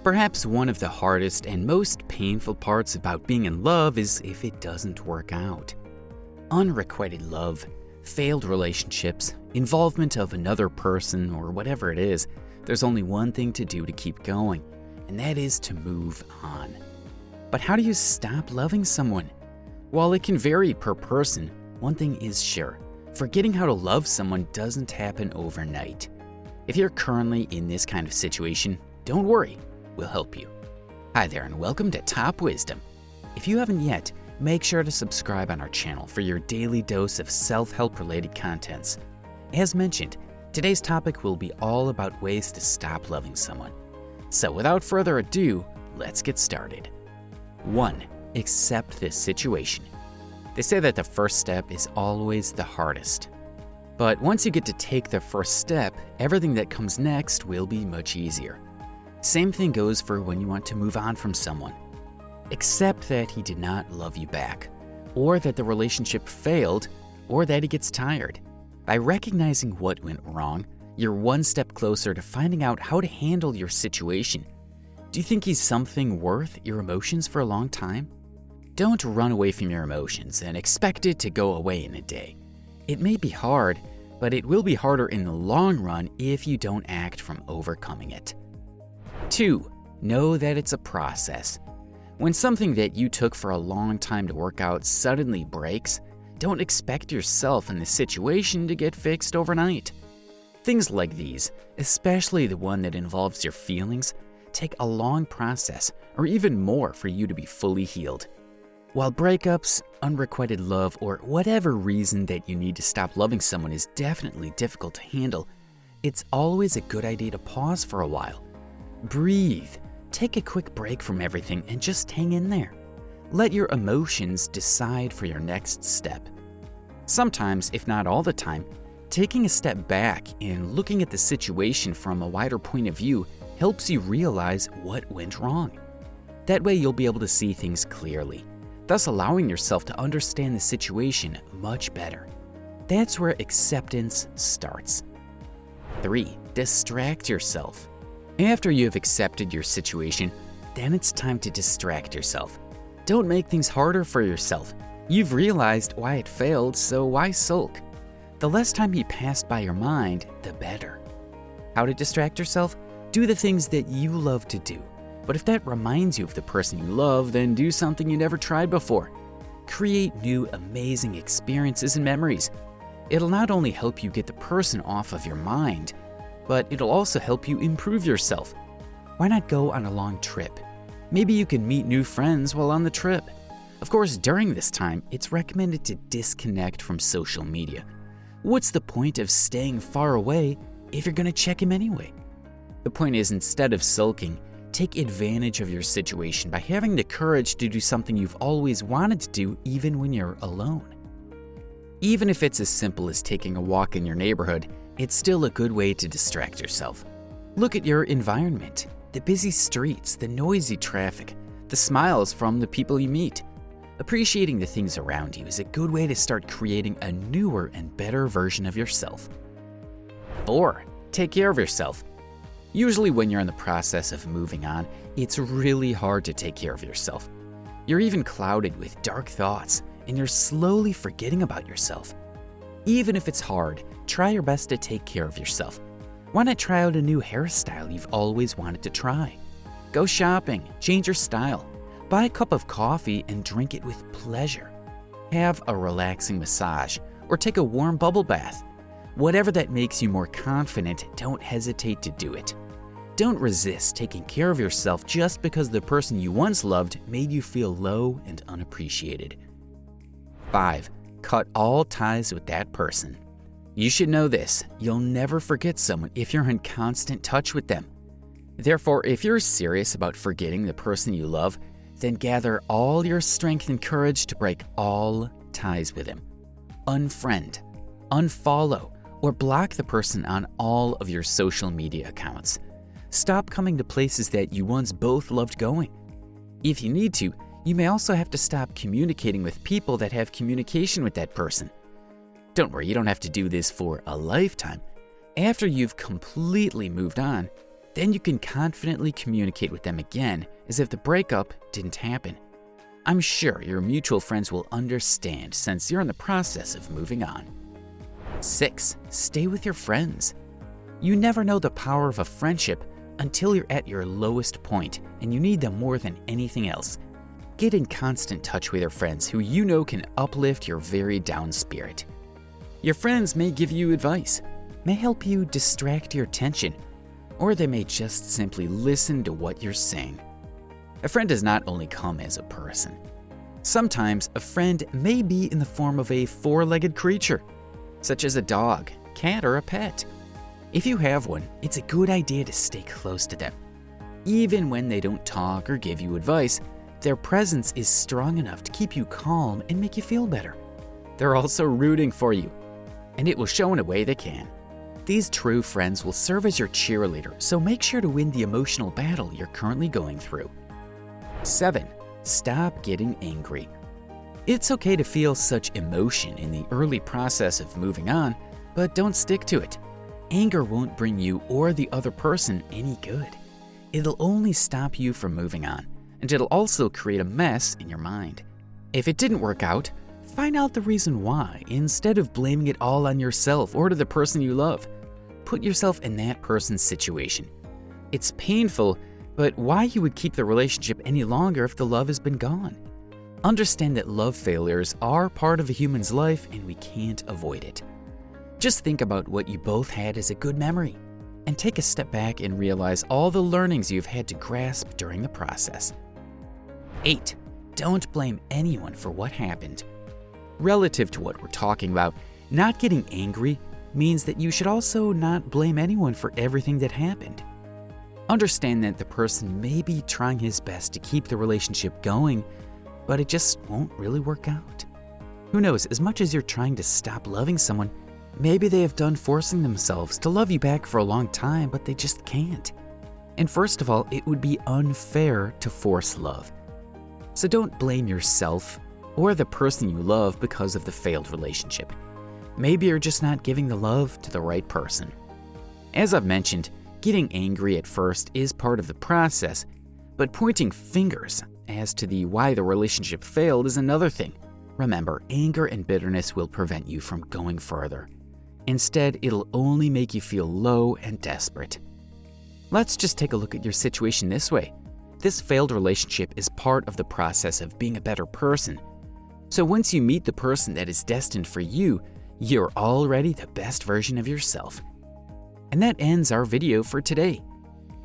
Perhaps one of the hardest and most painful parts about being in love is if it doesn't work out. Unrequited love, failed relationships, involvement of another person, or whatever it is, there's only one thing to do to keep going, and that is to move on. But how do you stop loving someone? While it can vary per person, one thing is sure: forgetting how to love someone doesn't happen overnight. If you're currently in this kind of situation, don't worry, we'll help you. Hi there and welcome to Top Wisdom. If you haven't yet, make sure to subscribe on our channel for your daily dose of self-help related contents. As mentioned, today's topic will be all about ways to stop loving someone. So without further ado, let's get started. 1. Accept this situation. They say that the first step is always the hardest. But once you get to take the first step, everything that comes next will be much easier. Same thing goes for when you want to move on from someone. Accept that he did not love you back, or that the relationship failed, or that he gets tired. By recognizing what went wrong, you're one step closer to finding out how to handle your situation. Do you think he's something worth your emotions for a long time? Don't run away from your emotions and expect it to go away in a day. It may be hard, but it will be harder in the long run if you don't act from overcoming it. 2. Know that it's a process. When something that you took for a long time to work out suddenly breaks, don't expect yourself and the situation to get fixed overnight. Things like these, especially the one that involves your feelings, take a long process or even more for you to be fully healed. While breakups, unrequited love, or whatever reason that you need to stop loving someone is definitely difficult to handle, it's always a good idea to pause for a while. Breathe. Take a quick break from everything and just hang in there. Let your emotions decide for your next step. Sometimes, if not all the time, taking a step back and looking at the situation from a wider point of view helps you realize what went wrong. That way you'll be able to see things clearly, thus allowing yourself to understand the situation much better. That's where acceptance starts. 3. Distract yourself. After you have accepted your situation, then it's time to distract yourself. Don't make things harder for yourself. You've realized why it failed, so why sulk? The less time he passed by your mind, the better. How to distract yourself? Do the things that you love to do. But if that reminds you of the person you love, then do something you never tried before. Create new, amazing experiences and memories. It'll not only help you get the person off of your mind, but it'll also help you improve yourself. Why not go on a long trip? Maybe you can meet new friends while on the trip. Of course, during this time, it's recommended to disconnect from social media. What's the point of staying far away if you're gonna check him anyway? The point is, instead of sulking, take advantage of your situation by having the courage to do something you've always wanted to do even when you're alone. Even if it's as simple as taking a walk in your neighborhood, it's still a good way to distract yourself. Look at your environment, the busy streets, the noisy traffic, the smiles from the people you meet. Appreciating the things around you is a good way to start creating a newer and better version of yourself. 4. Take care of yourself. Usually when you're in the process of moving on, it's really hard to take care of yourself. You're even clouded with dark thoughts, and you're slowly forgetting about yourself. Even if it's hard, try your best to take care of yourself. Why not try out a new hairstyle you've always wanted to try? Go shopping, change your style, buy a cup of coffee and drink it with pleasure. Have a relaxing massage or take a warm bubble bath. Whatever that makes you more confident, don't hesitate to do it. Don't resist taking care of yourself just because the person you once loved made you feel low and unappreciated. 5. Cut all ties with that person. You should know this: you'll never forget someone if you're in constant touch with them. Therefore, if you're serious about forgetting the person you love, then gather all your strength and courage to break all ties with him. Unfriend, unfollow, or block the person on all of your social media accounts. Stop coming to places that you once both loved going. If you need to, you may also have to stop communicating with people that have communication with that person. Don't worry, you don't have to do this for a lifetime. After you've completely moved on, Then you can confidently communicate with them again as if the breakup didn't happen. I'm sure your mutual friends will understand since you're in the process of moving on. 6. Stay with your friends. You never know the power of a friendship until you're at your lowest point and you need them more than anything else. Get in constant touch with your friends who you know can uplift your very down spirit. Your friends may give you advice, may help you distract your attention, or they may just simply listen to what you're saying. A friend does not only come as a person. Sometimes a friend may be in the form of a four-legged creature, such as a dog, cat, or a pet. If you have one, it's a good idea to stay close to them. Even when they don't talk or give you advice, their presence is strong enough to keep you calm and make you feel better. They're also rooting for you, and it will show in a way they can. These true friends will serve as your cheerleader, so make sure to win the emotional battle you're currently going through. 7. Stop getting angry. It's okay to feel such emotion in the early process of moving on, but don't stick to it. Anger won't bring you or the other person any good. It'll only stop you from moving on, and it'll also create a mess in your mind. If it didn't work out, find out the reason why instead of blaming it all on yourself or to the person you love. Put yourself in that person's situation. It's painful, but why you would keep the relationship any longer if the love has been gone? Understand that love failures are part of a human's life and we can't avoid it. Just think about what you both had as a good memory and take a step back and realize all the learnings you've had to grasp during the process. 8. Don't blame anyone for what happened. Relative to what we're talking about, not getting angry means that you should also not blame anyone for everything that happened. Understand that the person may be trying his best to keep the relationship going, but it just won't really work out. Who knows, as much as you're trying to stop loving someone, maybe they have done forcing themselves to love you back for a long time, but they just can't. And first of all, it would be unfair to force love. So don't blame yourself or the person you love because of the failed relationship. Maybe you're just not giving the love to the right person. As I've mentioned, getting angry at first is part of the process, but pointing fingers as to why the relationship failed is another thing. Remember, anger and bitterness will prevent you from going further. Instead, it'll only make you feel low and desperate. Let's just take a look at your situation this way. This failed relationship is part of the process of being a better person. So once you meet the person that is destined for you, you're already the best version of yourself. And that ends our video for today.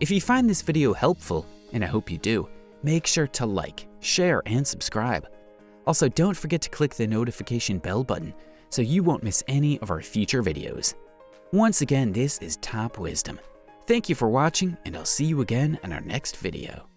If you find this video helpful, and I hope you do, make sure to like, share, and subscribe. Also, don't forget to click the notification bell button so you won't miss any of our future videos. Once again, this is Top Wisdom. Thank you for watching, and I'll see you again in our next video.